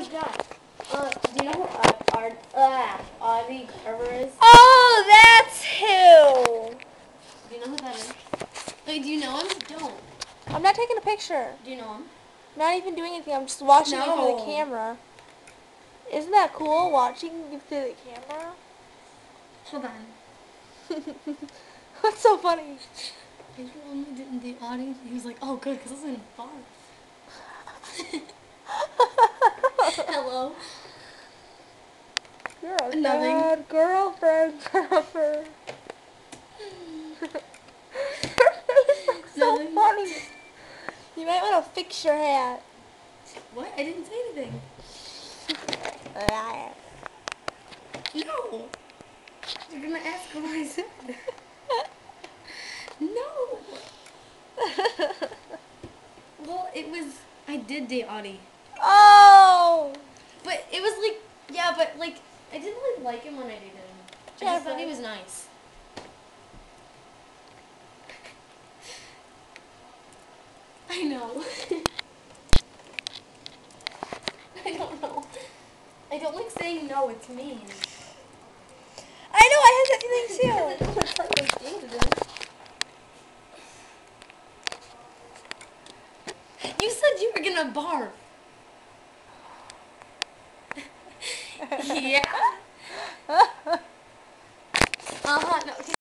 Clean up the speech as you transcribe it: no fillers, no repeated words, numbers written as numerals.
my god. Do you know who Audie Trevor is? Oh, that's who. Do you know who that is? Wait, do you know him? Don't. I'm not taking a picture. Do you know him? I'm not even doing anything. I'm just watching you through the No. camera. Isn't that cool, watching you through the camera? Hold on. What's so funny? I only did in the audience. He was like, oh, good, because I was in a bar. Hello. You're a Nothing. bad girlfriend, Trevor. So Nothing. funny. You might want to fix your hat. What? I didn't say anything. No. You're going to ask what I said. No. Well, I did date Audie. Oh! But it was like, yeah, but like, I didn't really like him when I dated him. I just thought he was nice. I know. I don't know. I don't like saying no, it's mean. I know, I had that feeling too. It's like I dated him. You said you were gonna barf. Yeah. No, okay.